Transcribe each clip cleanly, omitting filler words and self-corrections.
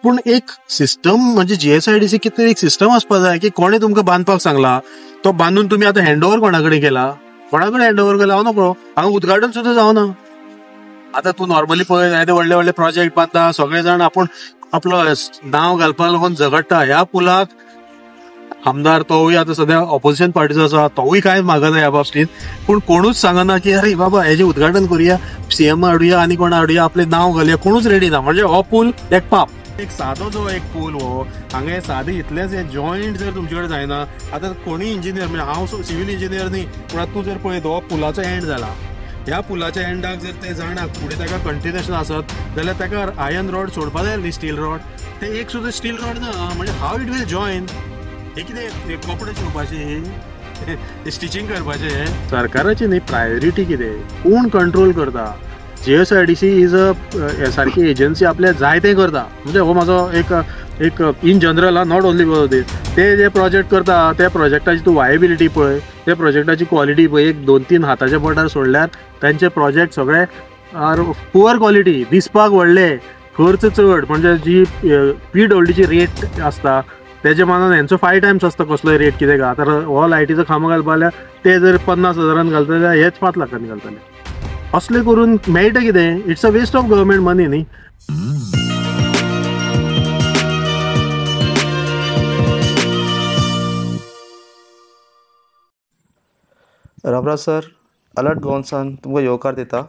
पूण एक सिस्टम म्हणजे जीएसआयडीसी कितें तरी एक सिस्टम आसपाक जाय की कोणे तुमकां बांदपाक सांगला तो बांदून तुम्ही आता हँडओव्हर कोणा कडेन केला, कोणा कडेन हँडओव्हर केला हांव नकळो, हांगा उदघाटन सुद्दां जावना. आता तू नॉर्मली पळय जायते व्हडले व्हडले प्रोजेक्ट बांदता, सगळे जाण आपूण आपलो नांव घालपाक लागून झगडटा. ह्या पुलाक आमदार तोवूय आता सध्या ऑपोजिशन पार्टीचो आसा, तोवूय कांय मागना ह्या बाबतींत. पूण कोणूच सांगना की अरे बाबा हेजे उदघाटन करूया, सीएम हाडुया आनी कोणा हाडुया, आपले नांव घालुया, कोणूच रेडी ना. म्हणजे हो पूल एक पाप. एक सादो जो एक पूल हो हांगा सादे इतलेच हे जॉईंट जर तुमचे कडेन जायना. आता कोणी इंजिनियर म्हणजे हांव सिव्हिल इंजिनियर न्ही, पूण आतां तूं जर पळयत हो पुलाचो एंड जाला, ह्या पुलाच्या एंडाक जर ते जाणाक फुडें ताका कंटिन्युएशन आसत जाल्यार ताका आयर्न रॉड सोडपा जाय न्ही, स्टील रॉड. ते एक सुद्दां स्टील रॉड ना. म्हणजे हाव इट वील जॉईन. हे कितें कपडे शिवपाचे, स्टिचिंग करपाचे. सरकाराची न्ही प्रायोरिटी कितें, कोण कंट्रोल करता. जीएसआयडीसी इज अ सारकी एजन्सी आपल्या जाय तें करता. म्हणजे हो म्हाजो एक इन जनरल नॉट ओन्ली ते जे प्रोजेक्ट करता त्या प्रोजेक्टाची तूं वायबिलिटी पळय, त्या प्रोजेक्टाची क्वॉलिटी पळय. एक 2-3 हाताच्या बोटार सोडल्यार तांचे प्रोजेक्ट सगळे आर पुअर क्वॉलिटी, दिसपाक व्हडले, खर्च चड. म्हणजे जी PWDची रेट आसता तेजे मानान हेंचो 5 टायम्स आसता कसलोय रेट. कितें का तर हो लायटीचो खांबो घालपा जाल्यार ते जर 50,000 घालतले जाल्यार हेच 5 लाखांनी घालतले. असले करून मेळटा कितें. It's a waste of government money न्ही. रामराज सर, अलर्ट गोवन्सान तुमकां येवकार दिता.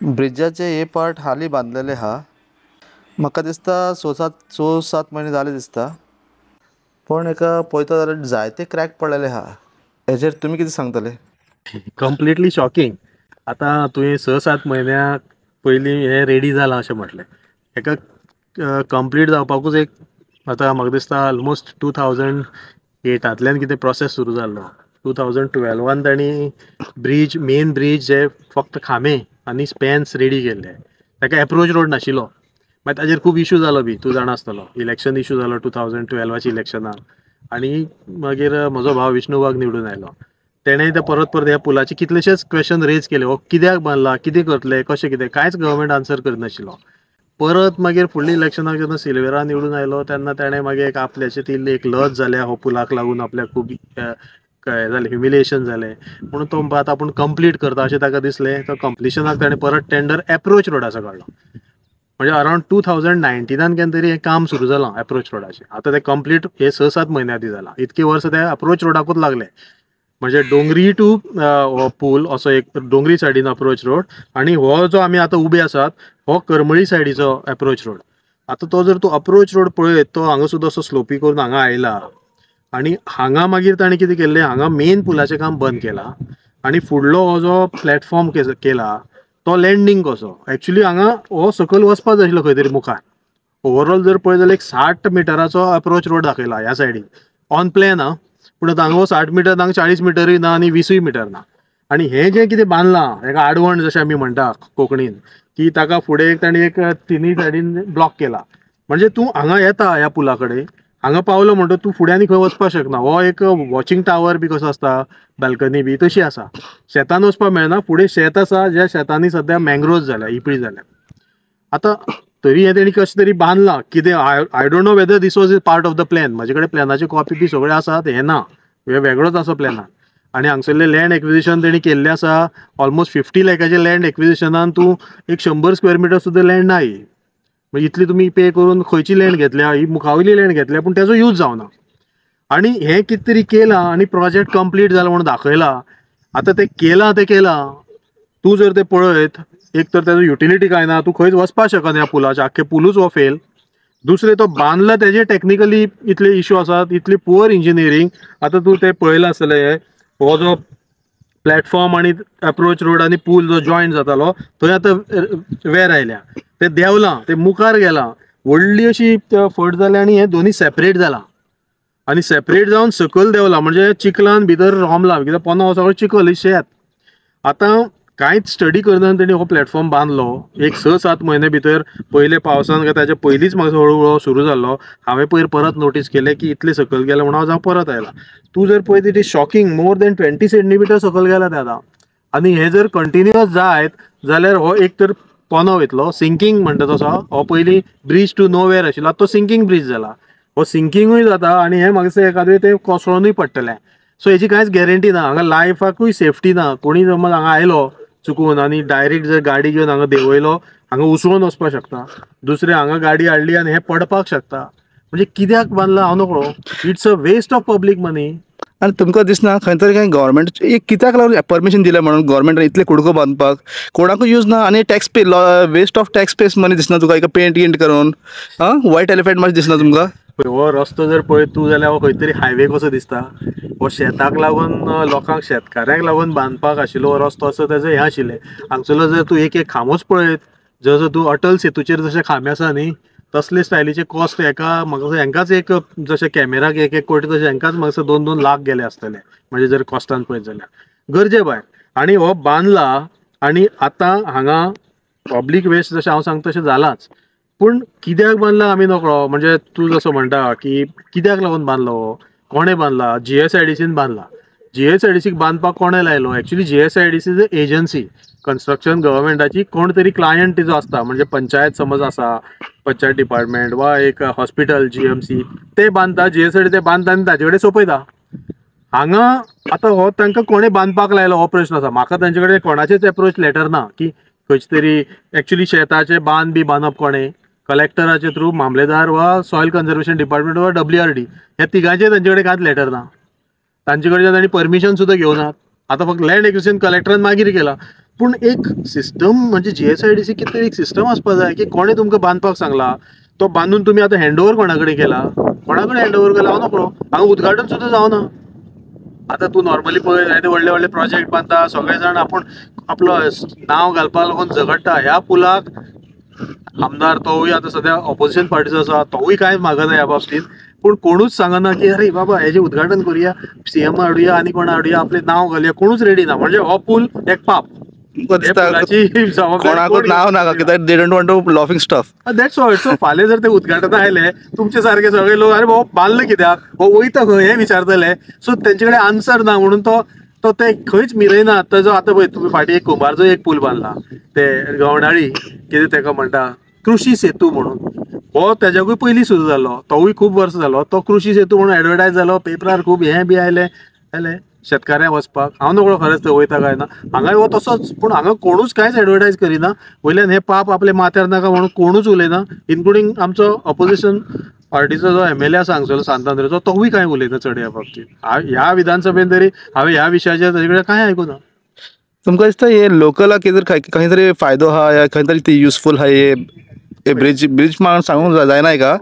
ब्रिजाचे हे पार्ट हालीं बांदलेले आहा. म्हाका दिसता 6-7 म्हयने जाले दिसता. पण एका पळयता जाल्यार जायते क्रॅक पडलेले आहा. हेजेर तुमी कितें सांगतले? Completely shocking. आता तुवें 6-7 म्हयन्या पयलीं हे रेडी जालां अशें म्हटलें. हेका कंप्लीट जावपाकूच एक आतां म्हाका दिसता ऑलमोस्ट 2008 कितें प्रोसेस सुरू जाल्लो. 2012 तांणी मेन ब्रीज जे फक्त खांबे आनी स्पॅन्स रेडी केल्ले. ताका एप्रोच रोड नाशिल्लो. मागीर ताजेर खूब इशू जालो बी, तूं जाणा आसतलो. इलेक्शन इशू जालो 2012च्या इलेक्शनाक. आनी मागीर म्हजो भाव विष्णू वाघ निवडून आयलो. तेणें ते परत ह्या पुलाचे कितलेशेच क्वेश्चन रेज केले. हो कित्याक बांदला, कितें करतले, कशें कितें, कांयच गव्हर्मेंट आन्सर करिनाशिल्लो. परत मागीर फुडल्या इलेक्शनाक जेन्ना सिल्वेरा निवडून आयलो तेन्ना ताणें मागीर एक आपल्याची ती एक लज जाल्या हो पुलाक लागून. आपल्याक खूब हें जालें, ह्युमिलिएशन जालें. म्हणून तो आतां आपूण कंप्लीट करता अशें ताका दिसलें. तो कंप्लिशनाक ताणें परत टेंडर एप्रोच रोडाचो काडलो. म्हणजे अरावंड 2019 केन्ना तरी हें काम सुरू जालां एप्रोच रोडाचें. आतां तें कंप्लीट हे 6-7 म्हयने आदीं जालां. इतके वर्स ते अप्रोच रोडाकूच लागले. म्हणजे डोंगरी टू हो पूल असो एक डोंगरी सायडीन अप्रोच रोड आनी हो जो आमी आतां उबे आसात हो करमळी सायडीचो अप्रोच रोड. आतां तो जर तूं अप्रोच रोड पळयत तो हांगा सुद्दां असो स्लोपी करून हांगा आयला. आनी हांगा मागीर ताणें कितें केल्लें, हांगा मेन पुलाचें काम बंद केलां. आनी फुडलो हो जो प्लॅटफॉर्म केला तो लँडींग कसो. एक्चुली हांगा हो सकयल वचपाक जाय आशिल्लो खंय तरी मुखार. ओवरऑल जर पळयत जाल्यार एक 60 मिटराचो अप्रोच रोड दाखयला ह्या सायडीन ऑन प्लॅन. पूण हांगा 60 मिटर ना, 40 मिटरूय ना आनी 20 मिटर ना. आनी हें जें कितें बांदलां हेका आडवण जशें आमी म्हणटा कोंकणीन, की ताका फुडें ताणें एक 3 सायडीन ब्लॉक केला. म्हणजे तूं हांगा येता ह्या पुला कडेन, हांगा पावलो म्हणटच तूं फुडें आनी खंय वचपाक शकना. हो एक वॉचिंग टावर बी कसो आसता, बाल्कनी बी तशी आसा. शेतान वचपाक मेळना. फुडें शेत आसा, ज्या शेतांनी सद्या मँग्रोव्ज जाल्या, इपळी जाल्या. आतां तरी हे तेणी कशें तरी बांदलां. कितें I don't know whether this was part of the plan. म्हाजे कडेन प्लॅनाची कॉपी बी सगळे आसात. हें ना, हे वेगळोच आसा प्लॅनान. आनी हांगसरलें लँड एक्विजिशन तेणी केल्लें आसा. ऑलमोस्ट 50 लाखाचे लँड एक्विजिशनान तूं एक 100 स्क्वेअर मिटर सुद्दां लँड ना ही. म्हणजे इतली तुमी पे करून खंयची लँड घेतल्या, ही मुखावयली लँड घेतल्या पूण तेजो यूज जावना. आनी हें कितें तरी केलां आनी प्रोजेक्ट कंप्लीट जाला म्हणून दाखयला. आतां तें केलां तूं जर तें पळयत एक तर तेजो युटिलिटी कांय ना. तूं खंयच वचपाक शकना ह्या पुलाचें. आख्खें पुलूच हो फेल. दुसरें तो बांदला तेजे टेक्निकली इतले इशू आसात, इतली पुअर इंजिनियरींग. आतां तूं तें पळयलां आसतलें हो जो प्लॅटफॉर्म आनी अप्रोच रोड आनी पूल जो जॉयंट जातालो थंय आतां वेर आयल्या. तें देंवलां, तें मुखार गेलां. व्हडली अशी फट जाल्या आनी हें दोनी सेपरेट जालां. आनी सेपरेट जावन सकयल देंवलां. म्हणजे चिखलान भितर रोमलां, कित्याक पोंदा हो सगळो चिखल शेत. आतां कांयच स्टडी करना तेणी हो प्लॅटफॉर्म बांदलो. एक 6-7 म्हयने भितर पयले पावसान काय ताच्या पयलींच म्हाजो हळू सुरू जाल्लो. हांवें पयर परत नोटीस केलें की इतले सकयल गेले म्हणून हांव परत आयला. तूं जर पळयत it is shocking. More than 20 centimetre सकयल गेला ते आतां. आनी हे जर कंटिन्युअस जायत जाल्यार हो एक तर पोंदो वयतलो. सिंकींग म्हणटा तसो हो पयलीं ब्रीज टू नो वेअर आशिल्लो, तो सिंकींग ब्रीज जाला. हो सिंकिंगूय जाता आनी हे म्हाका एखादें ते कोसळोनूय पडटलें. सो हेची कांयच गॅरंटी ना. हांगा लायफाकूय सेफ्टी ना. कोणी समज हांगा आयलो चुकून आनी डायरेक्ट जर गाडी घेवन हांगा देंवयलो, हांगा उसळून वचपाक शकता. दुसरे हांगा गाडी हाडली आनी हे पडपाक शकता. म्हणजे कित्याक बांदला हांव नकळो. It's a waste of public money. आनी तुमकां दिसना खंय तरी काय गव्हर्मेंट एक कित्याक लागून परमिशन दिलें म्हणून गव्हर्मेंटान इतले कुडको बांदपाक कोणाकूय यूज ना आनी tax pay waste of tax payers money दिसना तुका एका पेंट गिंट करून व्हायट एलिफंट मातशें दिसना तुमकां. हो रस्तो जर पळयत तूं जाल्यार हो खंय तरी हायवे कसो दिसता. हो शेताक लागून लोकांक शेतकाऱ्यांक लागून बांदपाक आशिल्लो हो रस्तो असो तेजो हें आशिल्लें. हांगसरलो जर तूं एक खांबोच पळयत, जसो तूं अटल सेतूचेर जशे खांबे आसा न्ही तसले स्टायलीचे कॉस्ट म्हाका हेंकाच एक जशे कॅमेराक एक कोटी तशे हेंकाच म्हाका 2-2 लाख गेले आसतले. म्हणजे जर कॉस्टान पळयत जाल्यार गरजे भायर. आनी हो बांदला आनी आतां हांगा पब्लीक वेस्ट जशें हांव सांगता तशें जालांच. पूण कित्याक बांदला आमी नकळो. म्हणजे तूं जसो म्हणटा की कित्याक लागून बांदलो हो, कोणें बांदला. GSIDCन बांदला. GSIDCक बांदपाक कोणें लायलो. Actually GSIDC is a agency construction गव्हर्मेंटाची. कोण तरी क्लायंट तिजो आसता. म्हणजे पंचायत समज आसा, पंचायत डिपार्टमेंट वा एक हॉस्पिटल GMC ते बांदता. GSIDC ते बांदता आनी ताजे कडेन सोंपयता. हांगा आतां हो तांकां कोणें बांदपाक लायलो हो प्रश्न आसा. म्हाका तांचे कडेन कोणाचेच एप्रोच लेटर ना की खंयचे तरी एक्चुअली शेताचे बांद बी बांदप कोणें. कलेक्टराचे थ्रू, मामलेदार वा सॉयल कन्जर्वेशन डिपार्टमेंट वा WRD ह्या तिगांचे तांचे कडेन कांयच लेटर ना. तांचे कडच्यान तांणी परमिशन सुद्दां घेवनात. आतां फक्त लँड एक्विजिशन कलेक्टरान मागीर केला. पूण एक सिस्टम म्हणजे GSIDC कितें तरी एक सिस्टम आसपाक जाय की कोणें तुमकां बांदपाक सांगला तो बांदून तुमी आतां हँडओव्हर कोणा कडेन केला. कोणा कडेन हँडओव्हर केला हांव नकळो. हांगा उद्घाटन सुद्दां जावना. आतां तूं नॉर्मली पळय येदे व्हडले व्हडले प्रोजेक्ट बांदता, सगळे जाण आपूण आपलो नांव घालपाक लागून झगडटा. ह्या पुलाक आमदार तोवूय आतां सद्या ऑपोजिशन पार्टीचो आसा, तोवूय कांय मागना ह्या बाबतींत. पूण कोणूच सांगना की अरे बाबा हेजें उद्घाटन करुया, CM हाडुया आनी कोणा हाडुया, आपलें नांव घालुया. कोणूच रेडी ना. म्हणजे हो पूल एक पाप. कोणाकूच नाव नाका कित्याक they don't want to laughing stuff. That's all. So फाल्यां जर ते उद्घाटन आयले तुमचे सारके सगळे लोक अरे बाबा बांदले कित्याक, हो वयता खंय हे विचारतले. सो तेंचे कडेन आन्सर ना म्हणून तो ते खंयच मिरयना. ताजो आतां पळय तुमी फाटीं एक कुंभारचो एक पूल बांदला ते गवंडाळी कितें ताका म्हणटा कृषी सेतू म्हणून. हो तेज्याकूय पयलीं सुरू जालो, तोवूय खूब वर्स जालो. तो कृषी सेतू म्हणून एडवर्टायज जालो, पेपरार खूब हें बी आयलें शेतकाऱ्यांक वचपाक. हांव नकळो खरेंच थंय वयता काय ना. हांगाय हो तसोच. पूण हांगा कोणूच कांयच एडवर्टायज करिना. वयल्यान हे पाप आपले माथ्यार नाका म्हणून कोणूच उलयना. इन्क्लुडींग आमचो ऑपोजिशन पार्टीचो जो MLA आसा हांगसरलो सांतांद्रेचो तोवूय कांय उलयना चड ह्या बाबतींत. ह्या विधानसभेन तरी हांवें ह्या विशयाचेर ताजे कडेन कांय आयकुना. तुमकां दिसता हे लोकलाक खंय तरी फायदो आहा या खंय तरी ती युजफूल आहा हे ब्रीज म्हणून सांगूंक जायना का.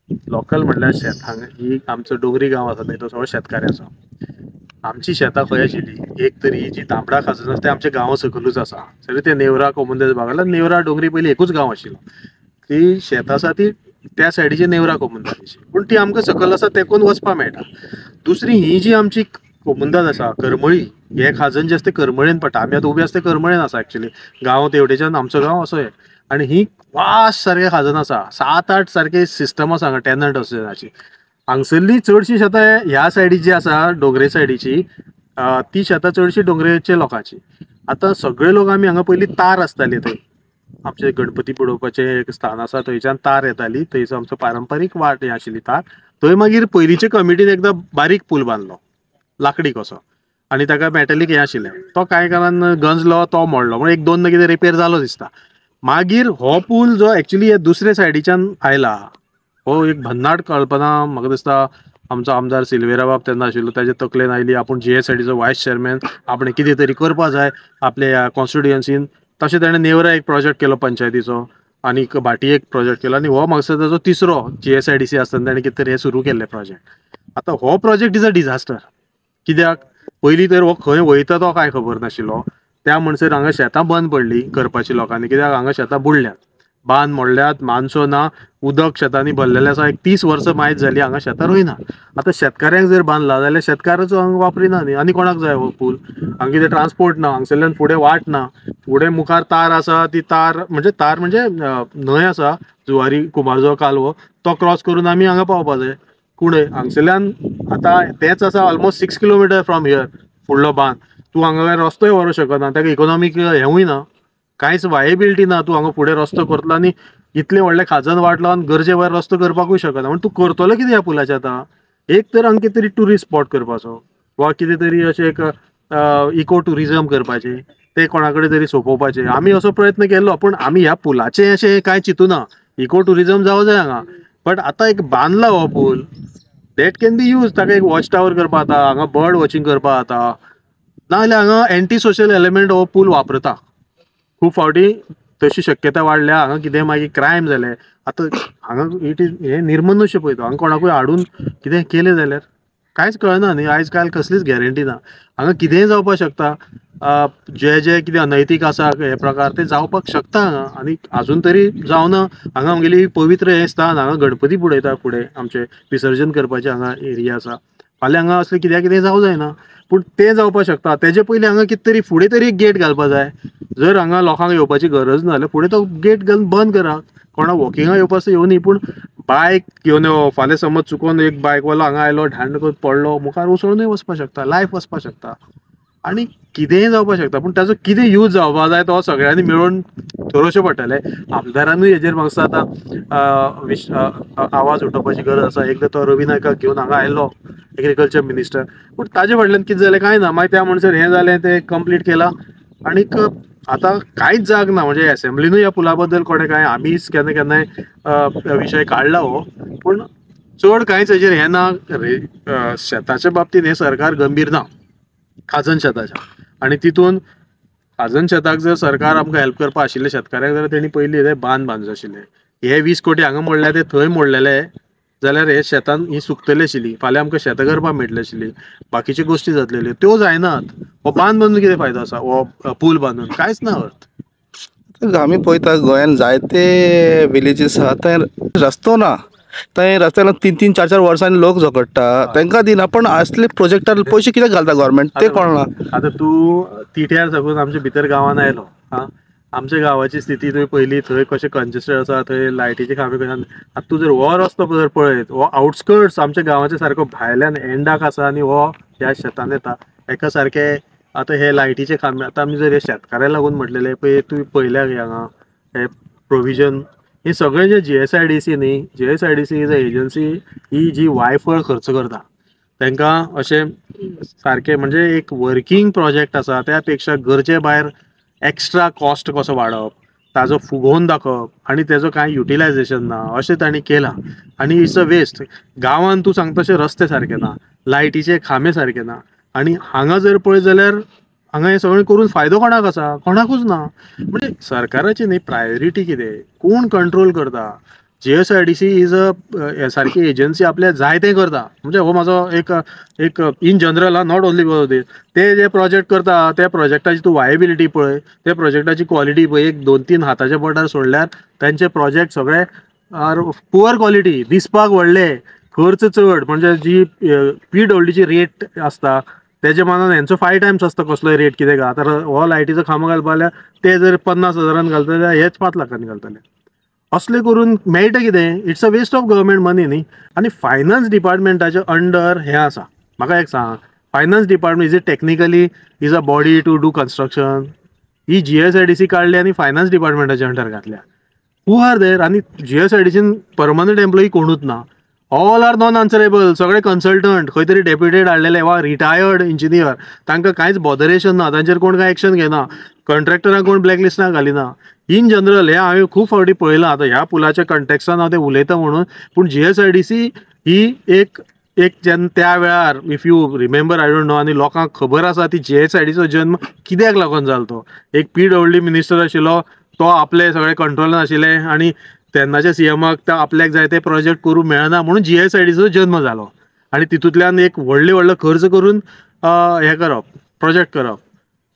लोकल म्हणल्यार शेत. हांगा ही आमचो डोंगरी गांव आसा न्ही तो सगळो शेतकाऱ्याचो. आमची शेतां खंय आशिल्ली एक तरी जी तांबडा खाजून आसा ते आमच्या गांवा सकयलूच आसा. सगळे ते नेवरा कोमुंदेज भागाला नेवरा डोंगरी पयलीं एकूच गांव आशिल्लो. ती शेत आसा ती त्या सायडीची नेवरा कोमुंदाची. पूण ती आमकां सकयल आसा तेकून वचपाक मेळटा. दुसरी ही जी आमची कोमुंदाज आसा करमळी, हे खाजन जे आसा ते करमळेन पडटा. आमी आतां उबे आसा ते करमळेन आसा एक्चुअली. गांव तेवटेच्यान आमचो गांव असो हे. आनी ही वास सारके खाजन आसा. 7-8 सारके सिस्टम आसा हांगा टॅनंट असोसिएशनाची. हांगसरली चडशी शेतां ह्या सायडीची जी आसा डोंगरे सायडीची ती शेतां चडशी डोंगरेच्या लोकांची. आतां सगळे लोक आमी हांगा पयलीं तार आसताली थंय आमचे गणपती बुडोवपाचें एक स्थान आसा थंयच्यान तार येताली. थंयचो आमचो पारंपारीक वाट हें आशिल्ली तार. थंय मागीर पयलींचे कमिटीन एकदां बारीक पूल बांदलो लाकडी कसो आनी ताका मॅटलीक हें आशिल्लें. तो कांय कारणान गंजलो, तो मोडलो. म्हणून 1-2 कितें रिपेर जालो दिसता. मागीर हो पूल जो एक्चुअली हे दुसरे सायडीच्यान आयला हो एक भन्नाट कल्पना म्हाका दिसता आमचो आमदार सिल्वेरा बाब तेन्ना आशिल्लो ताजे तकलेन आयली. आपूण GSIDCचो वायस चेअरमॅन, आपण कितें तरी करपा जाय आपल्या ह्या कॉन्स्टिट्युएन्सीन. तशें ताणें नेवरा एक प्रोजेक्ट केलो पंचायतीचो आनी भाटी एक प्रोजेक्ट केलो आनी हो म्हाका दिसता ताजो तिसरो GSIDC आसतना ताणें कितें तरी हें सुरू केल्लें प्रोजेक्ट. आतां हो प्रोजेक्ट इज अ डिझास्टर. कित्याक पयलीं तर हो खंय वयता तो कांय खबर नाशिल्लो. त्या म्हणसर हांगा शेतां बंद पडली करपाची लोकांनी. कित्याक हांगा शेतां बुडल्यात, बांद मोडल्यात, मानसो ना, उदक शेतांनी भरलेलें आसा. 30 वर्सां मायज जाली हांगा शेतां रोयना. आतां शेतकाऱ्यांक जर बांदला जाल्यार शेतकाराचो हांगा वापरिना न्ही आनी कोणाक जाय हो पूल. हांगा कितें ट्रान्सपोर्ट ना, हांगसरल्यान फुडें वाट ना. फुडें मुखार तार आसा, ती तार म्हणजे न्हंय आसा जुवारी कुंभारजो कालवो तो क्रॉस करून आमी हांगा पावपा जाय. कुणय हांगसरल्यान आतां तेंच आसा ऑलमोस्ट 6 किलोमिटर फ्रॉम हियर फुडलो बांद. तूं हांगा रस्तोय व्हरूंक शकना, ताका इकॉनॉमीक हेंवूय ना. कांयच वायबिलिटी ना. तूं हांगा फुडें रस्तो करतलो आनी इतले व्हडले खाजन वाटलो आनी गरजे भायर रस्तो करपाकूय शकना. म्हण तूं करतलो कितें ह्या पुलाचें आतां? एक तर हांगा कितें तरी ट्युरिस्ट स्पॉट करपाचो वा कितें तरी अशें एक इको टुरिजम करपाचें, ते कोणा कडेन तरी सोंपोवपाचें. आमी असो प्रयत्न केल्लो, पूण आमी ह्या पुलाचें अशें कांय चिंतुना. इको टुरिजम जावं जाय हांगा, बट आतां एक बांदला हो पूल, दॅट कॅन बी यूज. ताका एक वॉच टावर करपा जाता, हांगा बर्ड वॉचिंग करपा जाता, नाजाल्यार हांगा एंटी सोशल एलिमेंट हो पूल वापरता. खूब फावटी तशी शक्यता वाडल्या. हांगा कितें मागीर क्रायम जाले. आतां हांगा इट इज हे निर्मनुष्य पळय तो. हांगा कोणाकूय हाडून कितें केलें जाल्यार कांयच कळना न्ही. आयज काल कसलीच गॅरंटी ना. हांगा कितेंय जावपाक शकता. जे जे कितें अनैतीक आसा हे प्रकार ते जावपाक शकता हांगा, आनी आजून तरी जावना. हांगा आमगेली पवित्र हें स्थान, हांगा गणपती बुडयता फुडें आमचे विसर्जन करपाचें हांगा एरिया आसा. फाल्यां हांगा असलें कितें जावं जायना, पूण तें जावपाक शकता. तेजे पयलीं हांगा कितें तरी फुडें तरी एक गेट घालपा जाय. जर हांगा लोकांक येवपाची गरज ना जाल्यार फुडें तो गेट घालून बंद करा. कोणा वॉकिंगाक येवपाक येवनी, पूण बायक घेवन यो. फाल्यां समज चुकोन एक बायकवालो हांगा आयलो, ढांड करून पडलो, मुखार उसळूनय वचपाक शकता, लायफ वचपाक शकता, आनी कितेंय जावपाक शकता. पूण ताजो कितें यूज जावपाक जाय तो सगळ्यांनी मेळून थरोवचें पडटलें. आमदारानूय हेजेर म्हाका दिसता आतां आवाज उठोवपाची गरज आसा. एकदां तो रवी नायकाक घेवन हांगा आयलो, एग्रीकल्चर मिनिस्टर, पूण ताजे फाटल्यान कितें जालें कांय ना. मागीर त्या म्हणसर हें जालें, तें कंप्लीट केलां, आनीक आतां कांयच जाग ना. म्हणजे एसेंब्लीनूय ह्या पुला बद्दल कोणें कांय, आमीच केन्ना विशय काडला हो, पूण चड कांयच हेजेर हें ना. शेताच्या बाबतींत हें सरकार गंभीर ना, खाजन शेताच्या. आनी तितून खाजन शेताक जर सरकार आमकां हेल्प करपा आशिल्लें शेतकाऱ्याक, जाल्यार तेणी पयलीं हे बांद बांदूंक आशिल्ले. हे 20 कोटी हांगा मोडल्या ते थंय मोडलेले जाल्यार हे शेतान ही सुकतली आशिल्ली. फाल्यां आमकां शेतां करपाक मेळटली आशिल्ली, बाकीच्यो गोश्टी जातलेल्यो, त्यो जायनात. हो बांद बांदून कितें फायदो आसा? हो पूल बांदून कांयच ना अर्थ. आमी पळयता गोंयान जायते विलेजीस आहा थंय रस्तो ना. थंय रस्त्याक 3-3, 4-4 वर्सांनी लोक झगडटा, तांकां दिना. पण असले प्रोजेक्टार पयशे कित्याक घालता गव्हर्मेंट ते कळना. आतां तूं तिट्यार साकून आमच्या भितर गांवांत आयलो, आमच्या गांवाची स्थिती तुवें पयली. थंय कशें कंजेस्टेड आसा, थंय लायटीचे खांबे कशे. आतां तूं जर हो रस्तो जर पळयत, हो आउटस्कर्ट्स आमच्या गांवाच्या सारको भायल्यान एंडाक आसा, आनी हो ह्या शेतान येता एका सारके. आतां हे लायटीचे खांबे, आतां आमी जर हे शेतकाऱ्याक लागून म्हटलेले पळय, तुवें पळयल्यार हांगा हे प्रोविजन, हे सगळे जे GSIDC न्ही, GSIDC इज अ एजन्सी, ही जी वायफळ खर्च करता तांकां अशें सारकें, म्हणजे एक वर्कींग प्रोजेक्ट आसा त्या पेक्षा गरजे भायर एक्स्ट्रा कॉस्ट कसो वाडप, ताजो फुगोवन दाखोवप, आनी तेजो कांय युटिलायजेशन ना अशें तांणी केलां. आनी इट्स अ वेस्ट. गांवांत तूं सांगता तशें रस्ते सारके ना, लायटीचे खांबे सारके ना, आनी हांगा जर पळयत जाल्यार हांगा हें सगळें करून फायदो कोणाक आसा? कोणाकूच ना. म्हणजे सरकाराची न्ही प्रायोरिटी कितें, कोण कंट्रोल करता? GSIDC इज अ सारकी एजन्सी आपलें जाय तें करता. म्हणजे हो म्हाजो एक in general, not only for this. ते जे प्रोजेक्ट करता त्या प्रोजेक्टाची तूं वायबिलिटी पळय, त्या प्रोजेक्टाची क्वॉलिटी पळय. 1-2-3 हाताच्या बोटार सोडल्यार तांचे प्रोजेक्ट सगळे आर पुअर क्वॉलिटी, दिसपाक व्हडले, खर्च चड. म्हणजे जी PWDची रेट आसता तेजे मानान हेंचो 5 टायम्स आसता कसलोय रेट कितें का. आतां हो लायटीचो खांबो घालपा जाल्यार ते जर 50,000 घालता जाल्यार हेच 5 लाखांनी घालतले. असले करून मेळटा कितें? It's a waste of government money न्ही. आनी फायनान्स डिपार्टमेंटाच्या अंडर हें आसा. म्हाका एक सांग, finance department is it technically is a body to do construction? ही GSIDC काडली आनी फायनान्स डिपार्टमेंटाच्या अंडर घातल्या. Who are there? आनी GSIDCन परमनंट एम्प्लॉई कोणूच ना. All are non answerable. सगळे कन्सल्टंट, खंय तरी डेप्युटेड हाडलेले वा रिटायर्ड इंजिनियर. तांकां कांयच बॉदरेशन ना, तांचेर कोण कांय एक्शन घेना. कॉन्ट्रॅक्टरांक कोण ब्लॅकलिस्टाक घालिना. इन जनरल हे हांवें खूब फावटी पळयलां. आतां ह्या पुलाच्या कॉन्टेक्स्टान हांव तें उलयता म्हणून, पूण GSIDC ही एक जेन्ना त्या वेळार, if you remember, I don't no, आनी लोकांक खबर आसा ती GSIDCचो जन्म कित्याक लागून जालो तो. एक PWD मिनिस्टर आशिल्लो, तो आपले सगळे कंट्रोलान आशिल्ले, आनी तेन्नाच्या CMाक तो आपल्याक जाय ते प्रोजेक्ट करूंक मेळना म्हणून GSIDCचो जन्म जालो. आनी तितूंतल्यान एक व्हडलो खर्च करून हें करप, प्रोजेक्ट करप.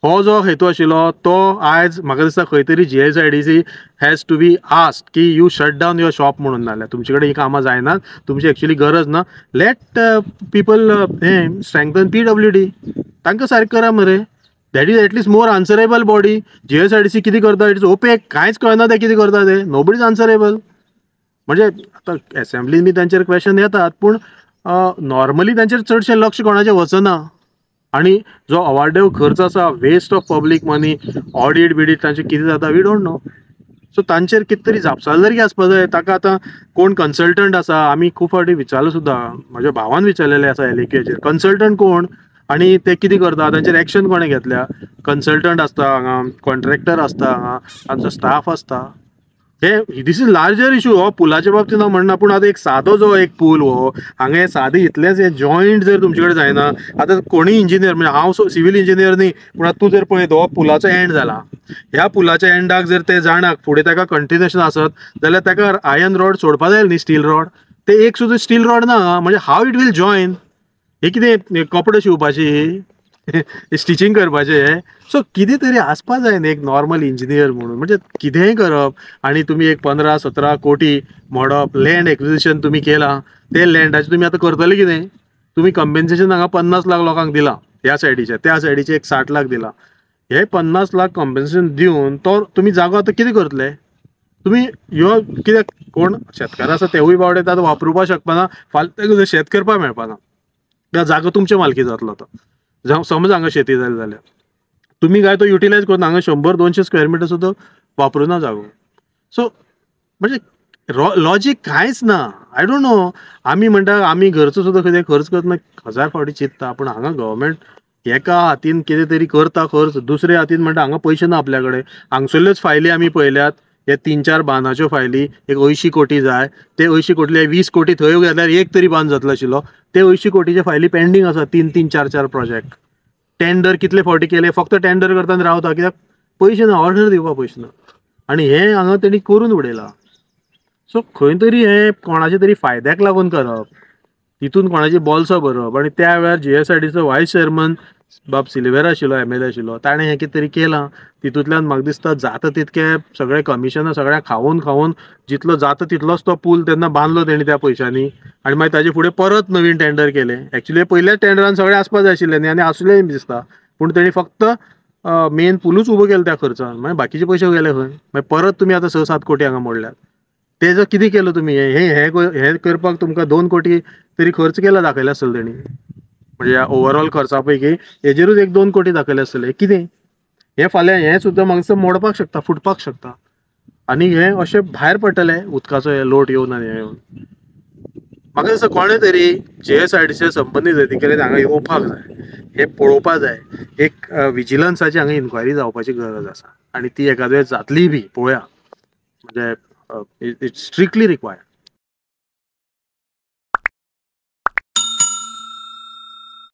हो जो हेतू आशिल्लो तो आयज म्हाका दिसता खंय तरी GSIDC has to be asked की you shut down your shop म्हणून. नाल्यार तुमचे कडेन ही कामां जायनात, तुमची एक्चुअली गरज ना. लेट पीपल हें स्ट्रेंथन PWD. तांकां सारकें करा मरे. That is at least more answerable body. GSIDC कितें करता इट्स ओपेक. कांयच कळना ते कितें करता ते. Nobody is answerable. म्हणजे आतां एसेंब्लीन बी तांचेर क्वेशन येतात, पूण नॉर्मली तांचेर चडशें लक्ष कोणाचें वचना. आणि जो अवाढव्य खर्च आसा, waste of public money, audit बिडीट तांचे कितें जाता वी डोंट नो. सो तांचेर कितें तरी जापसालदारकी आसपा जाय. ताका आतां कोण कन्सल्टंट आसा, आमी खूब फावटी विचारलो सुद्दां, म्हाज्या भावान विचारलेले आसा एलएक्यूचेर कन्सल्टंट कोण आनी ते कितें करता, तांचेर एक्शन कोणें घेतल्या. कन्सल्टंट आसता हांगा, कॉन्ट्रॅक्टर आसता हांगा, तांचो स्टाफ आसता. हे दीस इज लार्जर इशू. हो पुलाच्या बाबतींत हांव म्हणना, पूण आतां एक सादो जो एक पूल हो हांगा हे सादे इतलेच हे जॉयंट जर तुमचे कडेन जायना, आतां कोणीय इंजिनियर म्हणजे हांव सिव्हील इंजिनियर न्ही, पूण आतां तूं जर पळयत हो पुलाचो एंड जाला, ह्या पुलाच्या एंडाक जर ते जाणाक फुडें ताका कंटिन्युएशन आसत जाल्यार ताका आयर्न रॉड सोडपा जाय न्ही, स्टील रॉड. ते एक सुद्दां स्टील रॉड ना, म्हणजे हाव इट वील जॉयन. हे कितें कपडे शिवपाची स्टिचिंग करपाचे. सो कितें तरी आसपा जाय न्ही एक नॉर्मल इंजिनियर म्हणून. म्हणजे कितेंय करप आनी तुमी एक 15-17 कोटी मोडप. लँड एक्विजिशन तुमी केलां, ते लँडाचे तुमी आतां करतले कितें? तुमी कंपेन्सेशन हांगा 50 लाख लोकांक दिलां ह्या सायडीचे, त्या सायडीचे एक 60 लाख दिला. हे 50 लाख कंपेन्सेशन दिवन तो तुमी जागो आतां कितें करतले? तुमी ह्यो कित्याक कोण शेतकार आसा तेवूय बावडे आतां वापरपाक शकपाना, फाल्यां ताका शेत करपाक मेळपाना. त्या जागो तुमचे मालकी जातलो तो. समज हांगा शेती जाली जाल्यार तुमी काय तो युटिलायज करना, हांगा 100-200 स्क्वेअर मिटर सुद्दां वापरुना जागो. सो म्हणजे लॉजीक कांयच ना. I don't no. आमी म्हणटा आमी घरचो सुद्दां कितें खर्च करतना 1000 फावटी चिंतता, पूण हांगा गव्हर्मेंट एका हातीन कितें तरी करता खर्च, दुसऱ्या हातीन म्हणटा हांगा पयशे ना आपल्या कडेन. हांगसरल्योच फायली आमी पळयल्यात, हे 3-4 बांदाच्यो फायली एक 80 कोटी जाय, ते 80 कोटीले 20 कोटी थंय गेल्यार एक तरी बांद जातलो आशिल्लो. ते 80 कोटीचे फायली पेंडींग आसा, 3-3, 4-4 प्रोजेक्ट. टेंडर कितले फावटी केले, फक्त टेंडर करतना रावता, कित्याक पयशे ना, ऑर्डर दिवपाक पयशे ना. आनी हे हांगा तेणी करून उडयला. सो खंय तरी हे कोणाचे तरी फायद्याक लागून करप, तितून कोणाची बॉल्सां भरप. आनी त्या वेळार जीएसआयडीचो व्हायस चेअरमन बाब सिल्वेरा आशिल्लो, एमएलए आशिल्लो, ताणें हें कितें तरी केलां. तितूंतल्यान म्हाका दिसता जाता तितके सगळे कमिशनां सगळ्यांक खावून खावून जितलो जाता तितलोच तो पूल तेन्ना बांदलो तेणी त्या पयशांनी. आनी मागीर ताजे फुडें परत नवीन टेंडर केलें. एक्चुली पयल्याच टेंडरान सगळें आसपाक जाय आशिल्लें न्ही, आनी आसलें दिसता, पूण तेणी फक्त मेन पुलूच उबो केलो त्या खर्चान. मागीर बाकीचे पयशे गेले खंय? मागीर परत तुमी आतां 6-7 कोटी हांगा मोडल्यात. तेजो कितें केलो तुमी? हे करपाक तुमकां 2 कोटी तरी खर्च केला दाखयला आसतलो तेणी. म्हणजे ओवरऑल खर्चा पैकी हेजेरूच 1-2 कोटी दाखयले आसतले. कितें हे फाल्यां हें सुद्दां म्हाका दिसता मोडपाक शकता, फुटपाक शकता. आनी हे अशें भायर पडटले उदकाचो हे लोट येवन आनी हे येवन. म्हाका दिसता कोणें तरी जीएसआयडीचे संबंदीत अधिकारी हांगा येवपाक जाय, हे पळोवपाक जाय. एक विजिलन्साची हांगा इन्क्वायरी जावपाची गरज आसा, आनी ती एखाद्या वेळेस जातली बी पळोवया. म्हणजे इट्स स्ट्रिक्टली रिक्वायर्ड.